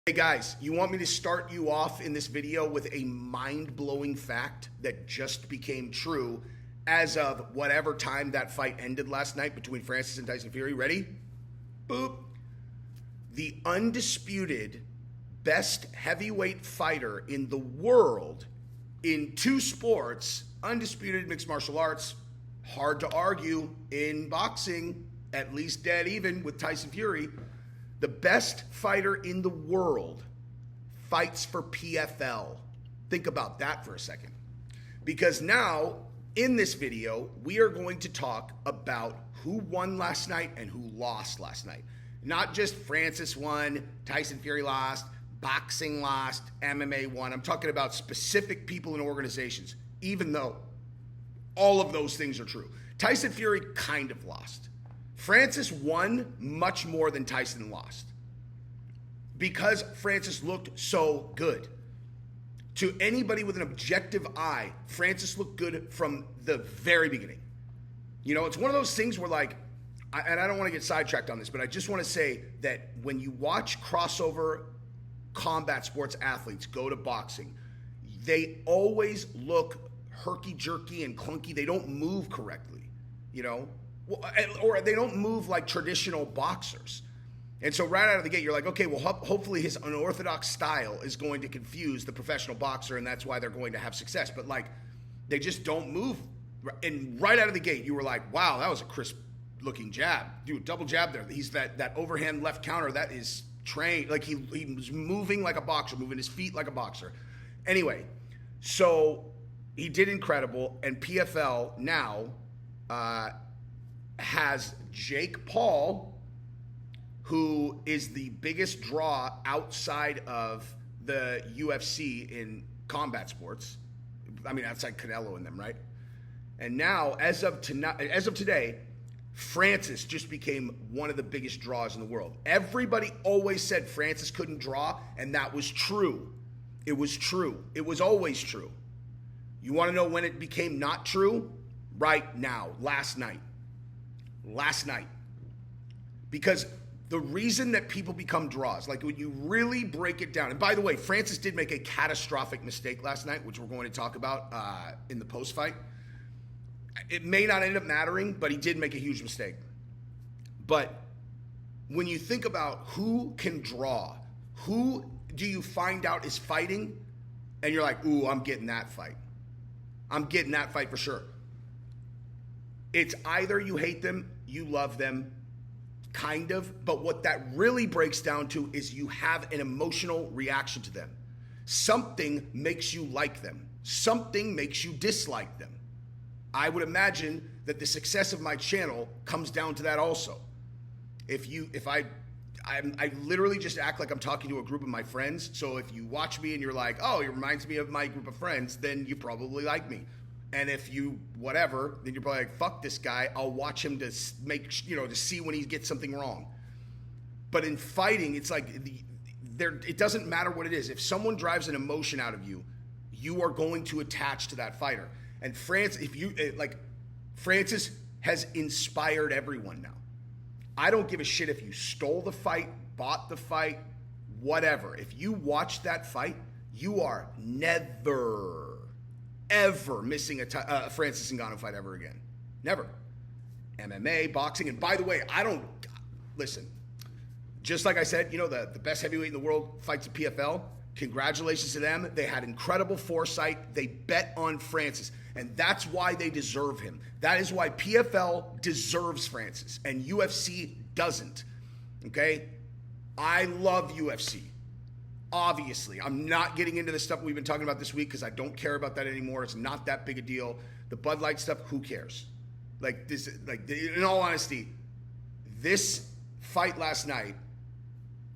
Hey guys, you want me to start you off in this video with a mind-blowing fact that just became true as of whatever time that fight ended last night between Francis and Tyson Fury? Ready? Boop. The undisputed best heavyweight fighter in the world in two sports, undisputed mixed martial arts, hard to argue in boxing, at least dead even with Tyson Fury. The best fighter in the world fights for PFL. Think about that for a second. Because now, in this video, we are going to talk about who won last night and who lost last night. Not just Francis won, Tyson Fury lost, boxing lost, MMA won. I'm talking about specific people and organizations, even though all of those things are true. Tyson Fury kind of lost. Francis won much more than Tyson lost because Francis looked so good. To anybody with an objective eye, Francis looked good from the very beginning. You know, it's one of those things where and I don't want to get sidetracked on this, but I just want to say that when you watch crossover combat sports athletes go to boxing, they always look herky-jerky and clunky. They don't move correctly, you know? Or they don't move like traditional boxers. And so right out of the gate, you're like, okay, well, hopefully his unorthodox style is going to confuse the professional boxer, and that's why they're going to have success. But they just don't move. And right out of the gate, you were like, wow, that was a crisp-looking jab. Dude, double jab there. He's that overhand left counter, that is trained. Like he was moving like a boxer, moving his feet like a boxer. Anyway, so he did incredible, and PFL now has Jake Paul, who is the biggest draw outside of the UFC in combat sports. I mean, outside Canelo and them, right? And now, as of today, Francis just became one of the biggest draws in the world. Everybody always said Francis couldn't draw, and that was true. It was true. It was always true. You want to know when it became not true? Right now, last night. Because the reason that people become draws, like when you really break it down, and by the way, Francis did make a catastrophic mistake last night, which we're going to talk about in the post-fight. It may not end up mattering, but he did make a huge mistake. But when you think about who can draw, who do you find out is fighting, and you're like, ooh, I'm getting that fight. I'm getting that fight for sure. It's either you hate them, you love them, kind of, but what that really breaks down to is you have an emotional reaction to them. Something makes you like them. Something makes you dislike them. I would imagine that the success of my channel comes down to that also. I literally just act like I'm talking to a group of my friends, so if you watch me and you're like, oh, it reminds me of my group of friends, then you probably like me. And if you whatever, then you're probably like, fuck this guy. I'll watch him to to see when he gets something wrong. But in fighting, it's like it doesn't matter what it is. If someone drives an emotion out of you, you are going to attach to that fighter. And Francis has inspired everyone now. I don't give a shit if you stole the fight, bought the fight, whatever. If you watch that fight, you are never ever missing a Francis Ngannou fight ever again. Never. MMA, boxing, and by the way, listen, just like I said, the best heavyweight in the world fights at PFL. Congratulations to them. They had incredible foresight. They bet on Francis, and that's why they deserve him. That is why PFL deserves Francis, and UFC doesn't, okay? I love UFC. Obviously, I'm not getting into the stuff we've been talking about this week because I don't care about that anymore. It's not that big a deal. The Bud Light stuff, who cares? In all honesty, this fight last night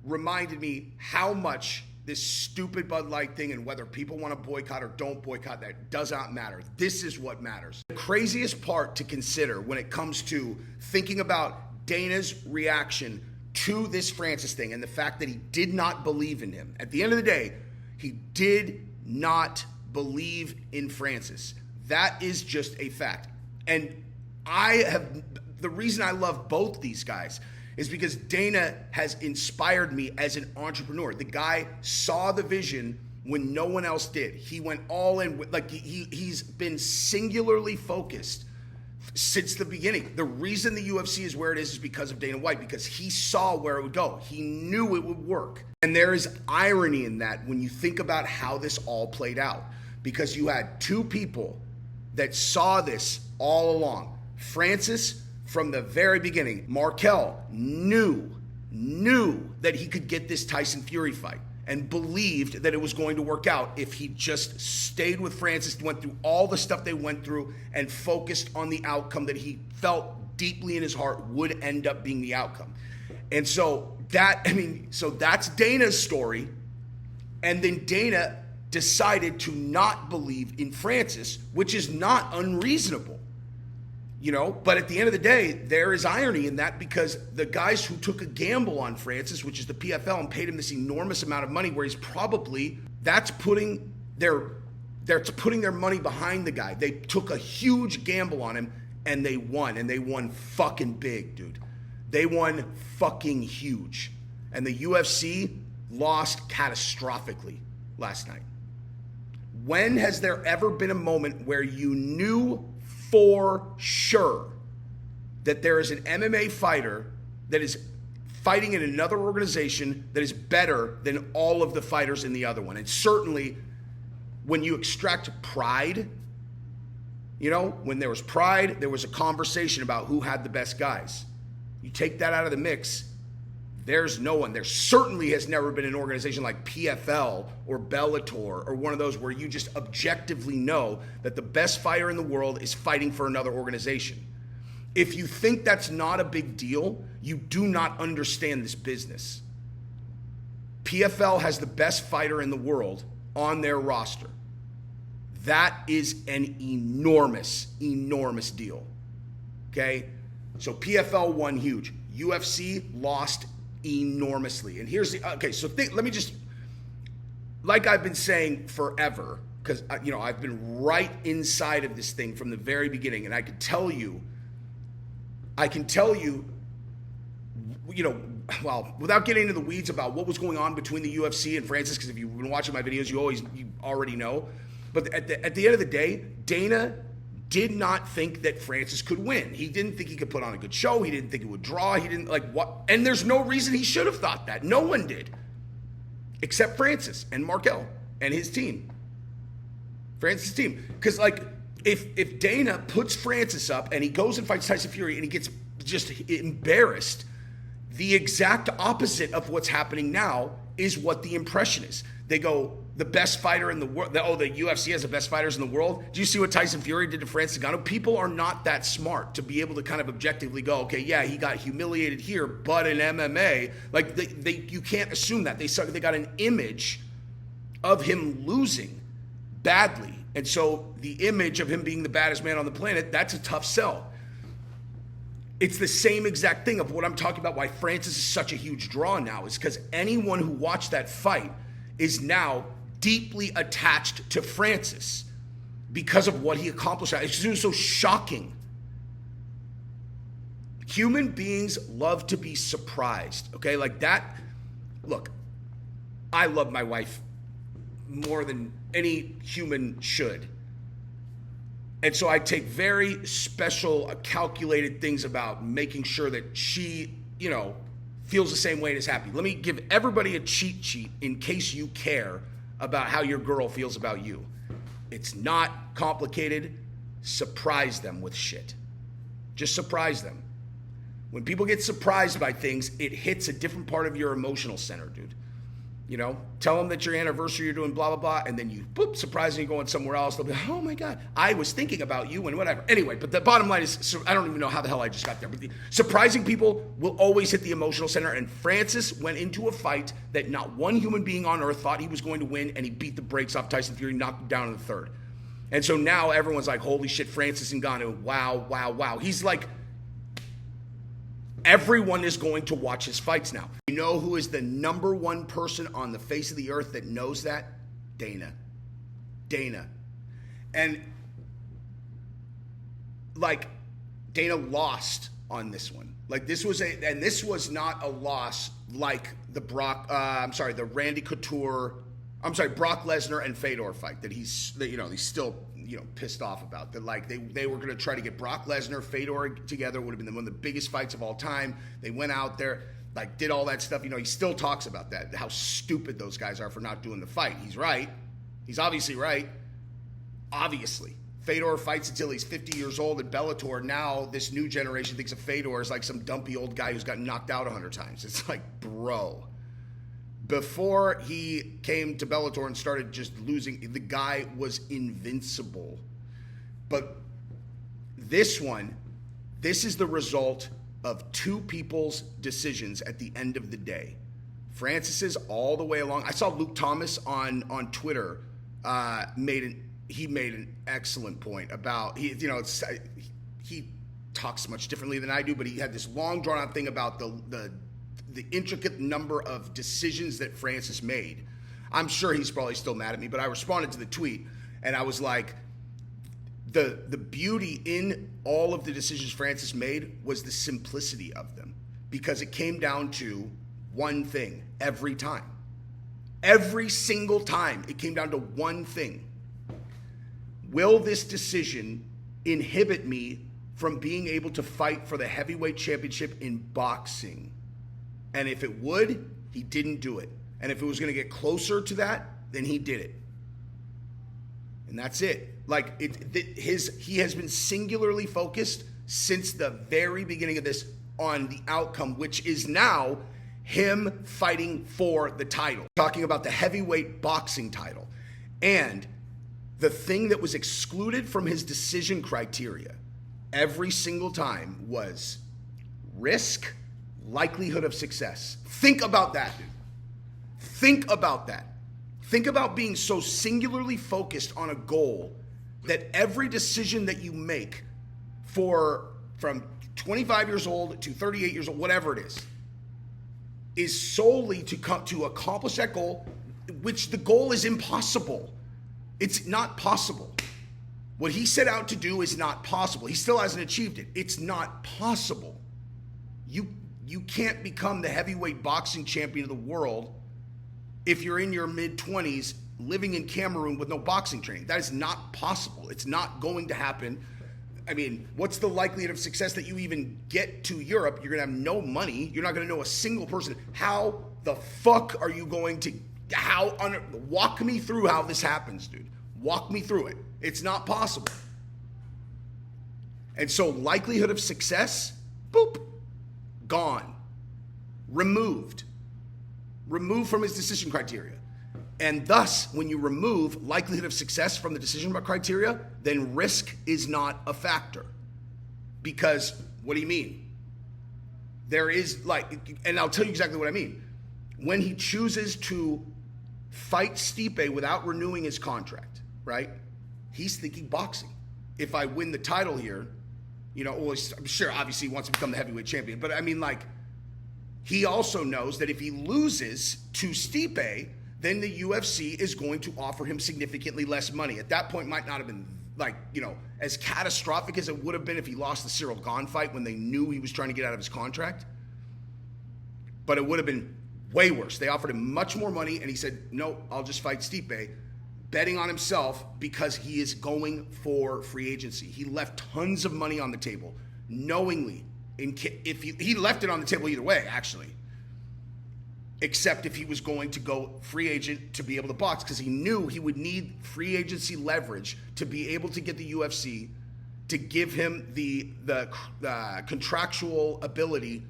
reminded me how much this stupid Bud Light thing, and whether people want to boycott or don't boycott, that does not matter. This is what matters. The craziest part to consider when it comes to thinking about Dana's reaction to this Francis thing and the fact that he did not believe in him. At the end of the day, he did not believe in Francis. That is just a fact. And the reason I love both these guys is because Dana has inspired me as an entrepreneur. The guy saw the vision when no one else did. He went all in. Like he's been singularly focused since the beginning. The reason the UFC is where it is because of Dana White, because he saw where it would go. He knew it would work. And there is irony in that when you think about how this all played out, because you had two people that saw this all along. Francis, from the very beginning, Marquel knew that he could get this Tyson Fury fight and believed that it was going to work out if he just stayed with Francis, went through all the stuff they went through, and focused on the outcome that he felt deeply in his heart would end up being the outcome. And so that's Dana's story. And then Dana decided to not believe in Francis, which is not unreasonable. But at the end of the day, there is irony in that, because the guys who took a gamble on Francis, which is the PFL, and paid him this enormous amount of money, where he's probably, that's putting their money behind the guy. They took a huge gamble on him, and they won fucking big, dude. They won fucking huge. And the UFC lost catastrophically last night. When has there ever been a moment where you knew for sure that there is an MMA fighter that is fighting in another organization that is better than all of the fighters in the other one? And certainly when you extract pride, when there was pride, there was a conversation about who had the best guys. You take that out of the mix, there's no one. There certainly has never been an organization like PFL or Bellator or one of those where you just objectively know that the best fighter in the world is fighting for another organization. If you think that's not a big deal, you do not understand this business. PFL has the best fighter in the world on their roster. That is an enormous, enormous deal. Okay? So PFL won huge. UFC lost enormously. And here's let me just, like I've been saying forever, because I've been right inside of this thing from the very beginning, and I can tell you, well, without getting into the weeds about what was going on between the UFC and Francis, because if you've been watching my videos, you already know. But at the end of the day, Dana did not think that Francis could win. He didn't think he could put on a good show. He didn't think it would draw. He didn't and there's no reason he should have thought that. No one did, except Francis and Marquel and his team. Francis' team. Because if Dana puts Francis up and he goes and fights Tyson Fury and he gets just embarrassed, the exact opposite of what's happening now is what the impression is. They go, the best fighter in the world. The UFC has the best fighters in the world. Do you see what Tyson Fury did to Francis Ngannou? People are not that smart to be able to kind of objectively go, okay, yeah, he got humiliated here, but in MMA, you can't assume that. They got an image of him losing badly. And so the image of him being the baddest man on the planet, that's a tough sell. It's the same exact thing of what I'm talking about, why Francis is such a huge draw now, is because anyone who watched that fight is now deeply attached to Francis because of what he accomplished. It's so shocking. Human beings love to be surprised, okay? Like that. Look, I love my wife more than any human should. And so I take very special, calculated things about making sure that she, feels the same way and is happy. Let me give everybody a cheat sheet in case you care about how your girl feels about you. It's not complicated. Surprise them with shit. Just surprise them. When people get surprised by things, it hits a different part of your emotional center, dude. Tell them that your anniversary, you're doing blah, blah, blah, and then you, boop, surprise me going somewhere else. They'll be, oh my God, I was thinking about you and whatever. Anyway, but the bottom line is, I don't even know how the hell I just got there, but surprising people will always hit the emotional center, and Francis went into a fight that not one human being on earth thought he was going to win, and he beat the brakes off Tyson Fury, knocked him down in the third. And so now everyone's like, holy shit, Francis Ngannou, wow, wow, wow. He's like, everyone is going to watch his fights now. You know who is the number one person on the face of the earth that knows that? Dana. And Dana lost on this one. Like this was not a loss like the Brock Lesnar and Fedor fight that he's still pissed off about. That like they were going to try to get Brock Lesnar, Fedor together. Would have been one of the biggest fights of all time. They went out there, like did all that stuff. He still talks about that, how stupid those guys are for not doing the fight. He's right. He's obviously right. Obviously. Fedor fights until he's 50 years old in Bellator. Now this new generation thinks of Fedor as like some dumpy old guy who's got knocked out 100 times. It's like, bro. Before he came to Bellator and started just losing, the guy was invincible. But this is the result of two people's decisions at the end of the day. Francis's all the way along. I saw Luke Thomas on Twitter made an excellent point about he talks much differently than I do, but he had this long drawn out thing about the intricate number of decisions that Francis made. I'm sure he's probably still mad at me, but I responded to the tweet and I was like, the beauty in all of the decisions Francis made was the simplicity of them, because it came down to one thing every time. Every single time it came down to one thing. Will this decision inhibit me from being able to fight for the heavyweight championship in boxing? And if it would, he didn't do it. And if it was going to get closer to that, then he did it. And that's it. Like he has been singularly focused since the very beginning of this on the outcome, which is now him fighting for the title. Talking about the heavyweight boxing title. And the thing that was excluded from his decision criteria every single time was risk, likelihood of success. Think about that, dude. Think about that. Think about being so singularly focused on a goal that every decision that you make from 25 years old to 38 years old, whatever it is solely to accomplish that goal, which the goal is impossible. It's not possible. What he set out to do is not possible. He still hasn't achieved it. It's not possible. You can't become the heavyweight boxing champion of the world if you're in your mid-20s living in Cameroon with no boxing training. That is not possible. It's not going to happen. I mean, what's the likelihood of success that you even get to Europe? You're going to have no money. You're not going to know a single person. How the fuck are you going to... walk me through how this happens, dude. Walk me through it. It's not possible. And so likelihood of success, boop, gone. Removed from his decision criteria. And thus, when you remove likelihood of success from the decision criteria, then risk is not a factor. Because, what do you mean? There is and I'll tell you exactly what I mean. When he chooses to fight Stipe without renewing his contract, right? He's thinking boxing. If I win the title here, I'm sure obviously he wants to become the heavyweight champion, but I mean, he also knows that if he loses to Stipe, then the UFC is going to offer him significantly less money. At that point, might not have been as catastrophic as it would have been if he lost the Cyril Gane fight when they knew he was trying to get out of his contract. But it would have been way worse. They offered him much more money, and he said, no, I'll just fight Stipe, betting on himself because he is going for free agency. He left tons of money on the table, knowingly. If he left it on the table either way, actually, except if he was going to go free agent to be able to box, because he knew he would need free agency leverage to be able to get the UFC to give him the contractual ability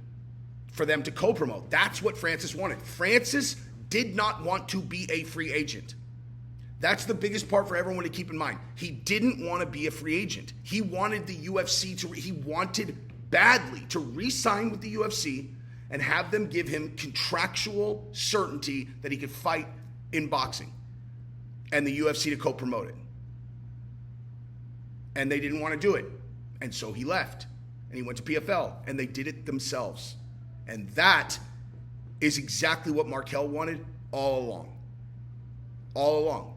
for them to co-promote. That's what Francis wanted. Francis did not want to be a free agent. That's the biggest part for everyone to keep in mind. He didn't want to be a free agent. He wanted the UFC he wanted badly to re-sign with the UFC and have them give him contractual certainty that he could fight in boxing and the UFC to co-promote it. And they didn't want to do it. And so he left and he went to PFL and they did it themselves. And that is exactly what Marquel wanted all along. All along.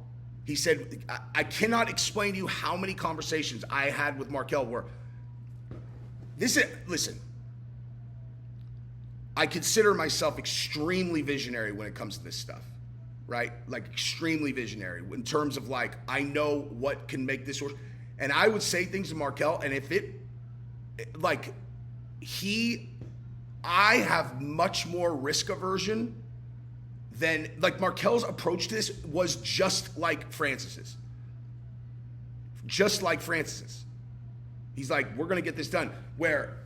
He said, I cannot explain to you how many conversations I had with Marquel where listen, I consider myself extremely visionary when it comes to this stuff, right? Like extremely visionary in terms of like, I know what can make this work. And I would say things to Marquel, and if I have much more risk aversion than, like, Marquel's approach to this was just like Francis's. Just like Francis's. He's like, we're going to get this done. Where,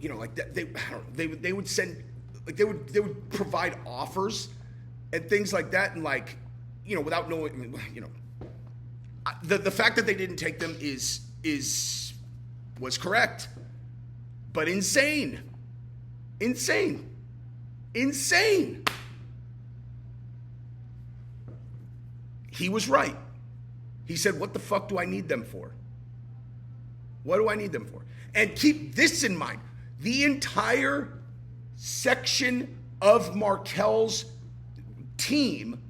you know, like they would send, like they would provide offers and things like that, and like, you know, without knowing, you know, the fact that they didn't take them was correct, but insane. He was right. He said, what the fuck do I need them for? What do I need them for? And keep this in mind. The entire section of Marquel's team,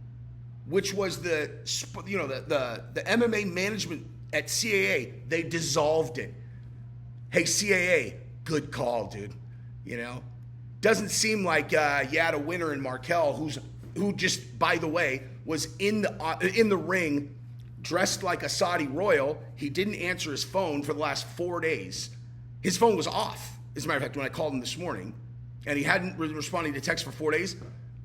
which was the MMA management at CAA, they dissolved it. Hey, CAA, good call, dude. You know? Doesn't seem like you had a winner in Marquel, who just, by the way, was in the ring dressed like a Saudi royal. He didn't answer his phone for the last 4 days. His phone was off. As a matter of fact, when I called him this morning, and he hadn't been responding to text for 4 days,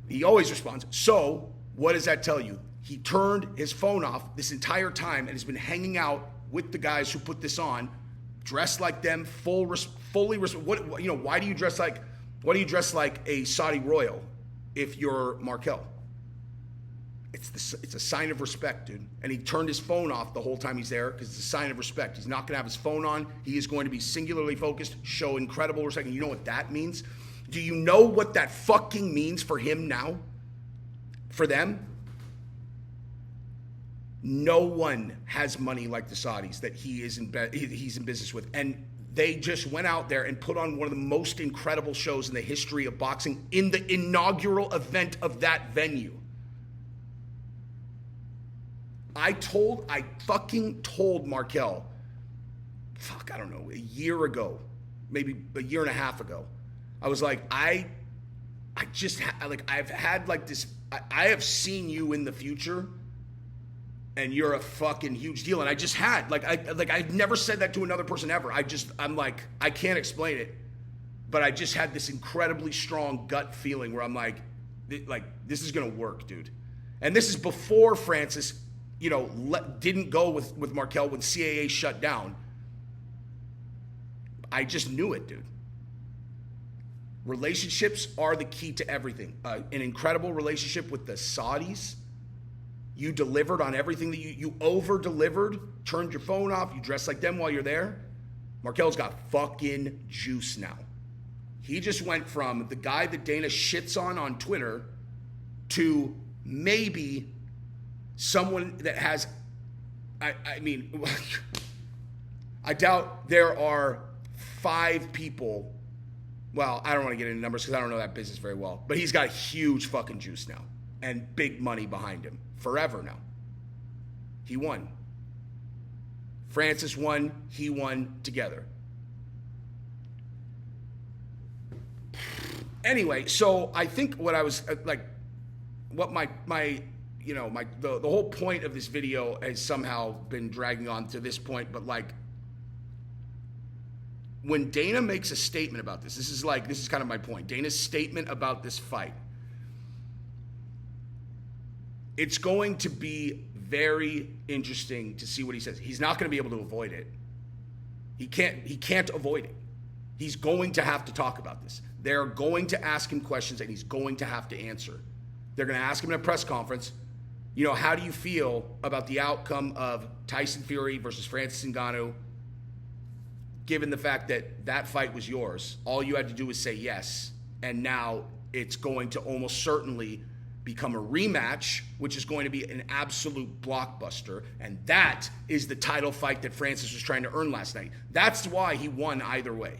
he always responds. So what does that tell you? He turned his phone off this entire time and has been hanging out with the guys who put this on, dressed like them, fully. What, you know? Why do you dress like a Saudi royal if you're Marquel? It's a sign of respect, dude. And he turned his phone off the whole time he's there because it's a sign of respect. He's not going to have his phone on. He is going to be singularly focused, show incredible respect. And you know what that means? Do you know what that fucking means for him now? For them? No one has money like the Saudis that he's in business with. And they just went out there and put on one of the most incredible shows in the history of boxing in the inaugural event of that venue. I fucking told Marquel, I don't know, a year ago, maybe a year and a half ago. I was like, I've had like this, I have seen you in the future, and you're a fucking huge deal. And I just had, I've never said that to another person ever. I'm like, I can't explain it, but I just had this incredibly strong gut feeling where I'm like, this is gonna work, dude. And this is before Francis, you know, didn't go with Marquel when CAA shut down. I just knew it, dude. Relationships are the key to everything. An incredible relationship with the Saudis. You delivered on everything that you over-delivered, turned your phone off, you dressed like them while you're there. Marquel's got fucking juice now. He just went from the guy that Dana shits on Twitter to maybe someone that has, I mean, I doubt there are 5 people. Well, I don't want to get into numbers because I don't know that business very well. But he's got huge fucking juice now and big money behind him. Forever now. He won. Francis won. He won together. Anyway, so I think what I was like, what the whole point of this video has somehow been dragging on to this point, but like, when Dana makes a statement about this is kind of my point. Dana's statement about this fight, it's going to be very interesting to see what he says. He's not going to be able to avoid it. He can't avoid it. He's going to have to talk about this. They're going to ask him questions and he's going to have to answer. They're going to ask him in a press conference, you know, how do you feel about the outcome of Tyson Fury versus Francis Ngannou, given the fact that that fight was yours? All you had to do was say yes, and now it's going to almost certainly become a rematch, which is going to be an absolute blockbuster, and that is the title fight that Francis was trying to earn last night. That's why he won either way,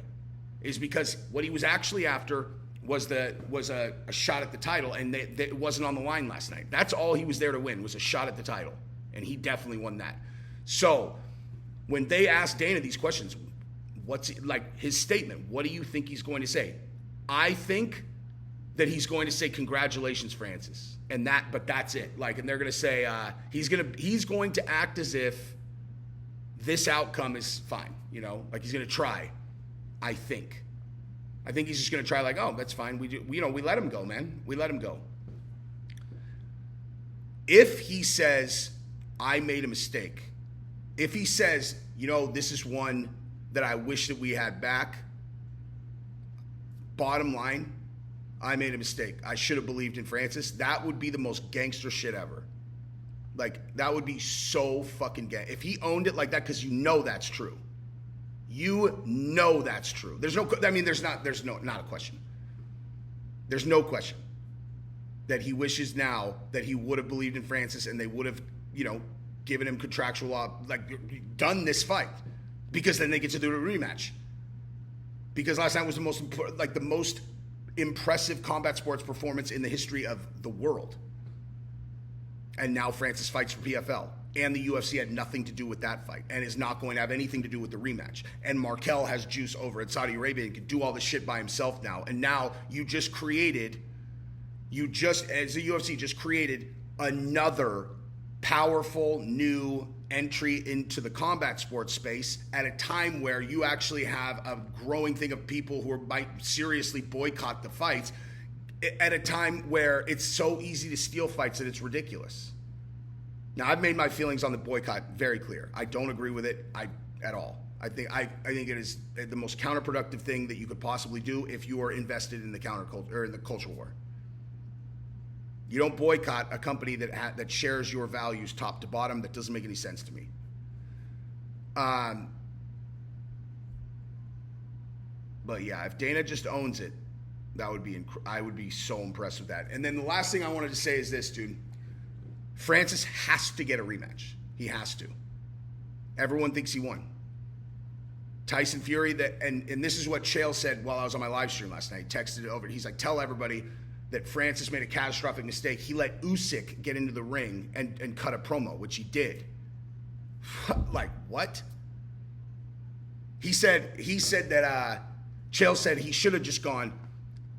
is because what he was actually after was a shot at the title, and it wasn't on the line last night. That's all he was there to win, was a shot at the title, and he definitely won that. So when they asked Dana these questions, what's like his statement? What do you think he's going to say? I think that he's going to say, congratulations, Francis. But that's it. Like, and they're going to say, he's going to act as if this outcome is fine, you know? Like, he's going to try, I think. I think he's just going to try like, oh, that's fine. We let him go, man. We let him go. If he says, I made a mistake, if he says, you know, this is one that I wish that we had back, bottom line, I made a mistake. I should have believed in Francis. That would be the most gangster shit ever. Like, that would be so fucking gay. If he owned it like that, because you know that's true. You know that's true. There's not a question. There's no question that he wishes now that he would have believed in Francis and they would have, you know, given him contractual, done this fight, because then they get to do a rematch. Because last night was the most impressive combat sports performance in the history of the world. And now Francis fights for PFL. And the UFC had nothing to do with that fight and is not going to have anything to do with the rematch. And Marquel has juice over at Saudi Arabia and can do all this shit by himself now. And now as the UFC just created another powerful new entry into the combat sports space at a time where you actually have a growing thing of people who might seriously boycott the fights at a time where it's so easy to steal fights that it's ridiculous. Now, I've made my feelings on the boycott very clear. I don't agree with it at all. I think it is the most counterproductive thing that you could possibly do if you are invested in the counterculture or in the culture war. You don't boycott a company that shares your values top to bottom. That doesn't make any sense to me. But yeah, if Dana just owns it, that would be I would be so impressed with that. And then the last thing I wanted to say is this, dude. Francis has to get a rematch. He has to. Everyone thinks he won. Tyson Fury, and this is what Chael said while I was on my live stream last night. He texted it over. He's like, tell everybody that Francis made a catastrophic mistake. He let Usyk get into the ring and cut a promo, which he did. Like, what? He said that Chael said he should have just gone,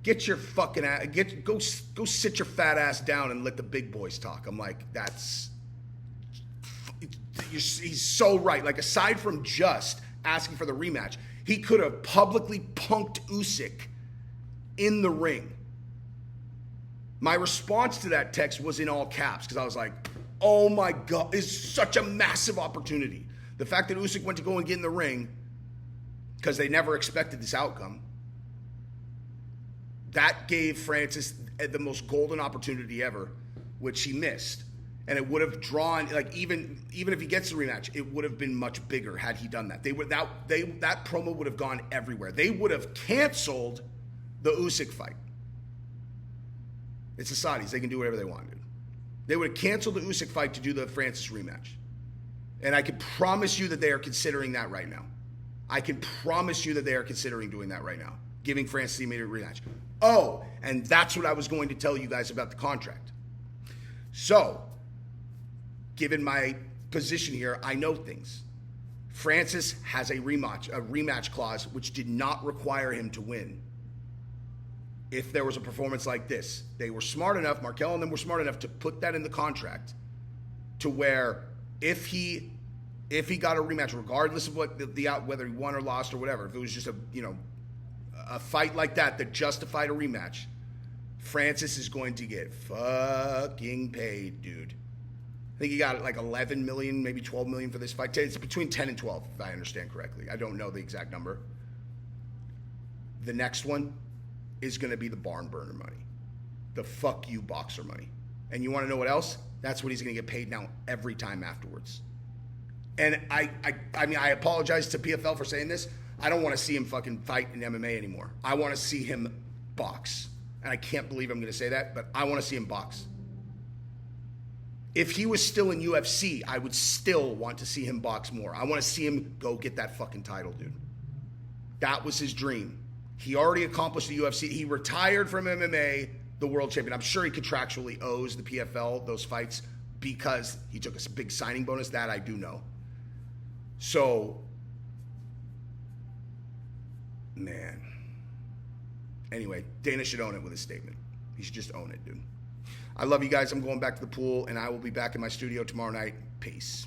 get your fucking ass, go sit your fat ass down and let the big boys talk. I'm like, he's so right. Like, aside from just asking for the rematch, he could have publicly punked Usyk in the ring. My response to that text was in all caps because I was like, oh my God, it's such a massive opportunity. The fact that Usyk went to go and get in the ring because they never expected this outcome, that gave Francis the most golden opportunity ever, which he missed. And it would have drawn, like, even if he gets the rematch, it would have been much bigger had he done that. That promo would have gone everywhere. They would have canceled the Usyk fight. It's the Saudis. They can do whatever they want, dude. They would have canceled the Usyk fight to do the Francis rematch. And I can promise you that they are considering that right now. I can promise you that they are considering doing that right now, giving Francis the immediate rematch. Oh, and that's what I was going to tell you guys about the contract. So, given my position here, I know things. Francis has a rematch clause which did not require him to win. If there was a performance like this, they were smart enough, Marquel and them were smart enough to put that in the contract to where if he got a rematch, regardless of what whether he won or lost or whatever, if it was just a fight like that justified a rematch, Francis is going to get fucking paid, dude. I think he got like 11 million, maybe 12 million for this fight. It's between 10 and 12, if I understand correctly. I don't know the exact number. The next one is going to be the barn burner money, the fuck you boxer money. And you want to know what else? That's what he's going to get paid now every time afterwards. And I mean, I apologize to PFL for saying this. I don't want to see him fucking fight in MMA anymore. I want to see him box. And I can't believe I'm going to say that, but I want to see him box. If he was still in UFC, I would still want to see him box more. I want to see him go get that fucking title, dude. That was his dream. He already accomplished the UFC. He retired from MMA, the world champion. I'm sure he contractually owes the PFL those fights because he took a big signing bonus. That I do know. So, man. Anyway, Dana should own it with his statement. He should just own it, dude. I love you guys. I'm going back to the pool, and I will be back in my studio tomorrow night. Peace.